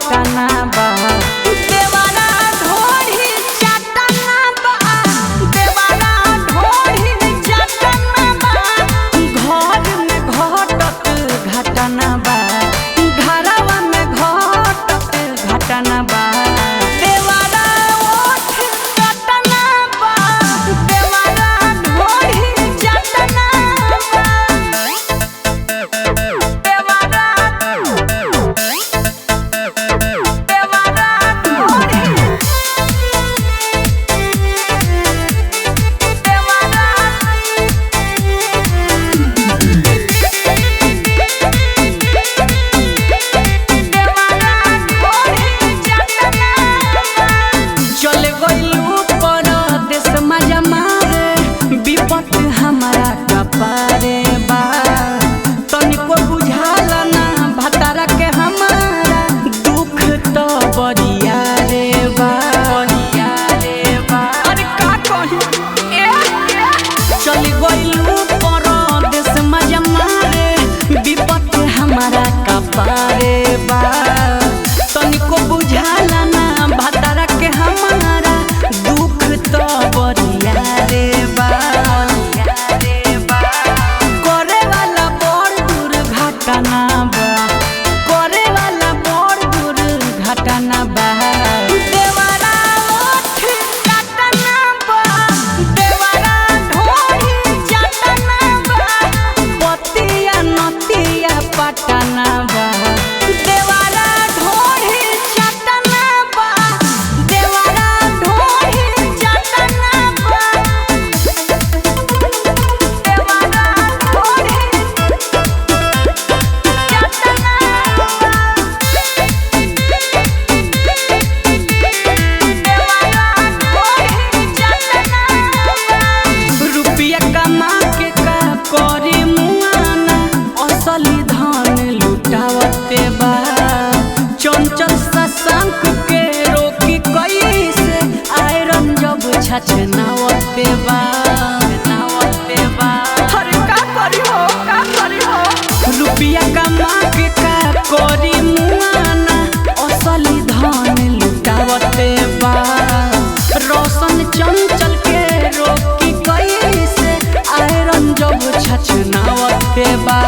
पटना बा देवारा ढोढ़ी चटना बा देवारा ढोढ़ी चटना बा घर में घटत घटना बा घरवा में घटत घटना बा देवारा ओठ चटना बा देवारा ढोढ़ी चटना बा देवारा चले गइलू परदेस मजा मारे विपत हमारा कपारे बा तनिको बुझाला ना भतारा के हमारा दुख तो बरिया रे बा अरे का कही चले गइलू परदेस मजा मारे विपत हमारा कपारे बा तनिको बुझाला ना भतारा के हमारा दुख तो बरिया रे बा करे वाला बड़ दुर्घटना बा करे वाला बड़ दुर्घटना बा देवारा ओठ चटना बा देवारा ढोढ़ी चटना बा पतिया नतिया पटना बा देवारा ढोढ़ी चटना बा देवारा ढोढ़ी चटना बा देवारा ढोढ़ी चटना बा देवारा ढोढ़ी चटना बा रुपया कमा के का करी मुआना असली धन लुटावते बा चंचल शशांक के रोकी कैसे आयरन जब छछनावते बा अरे का करी हो रुपया कमा के का करी मुआना असली धन लुटावते बा रोशन चंचल के रोकी कैसे आयरन जब छछनावते बा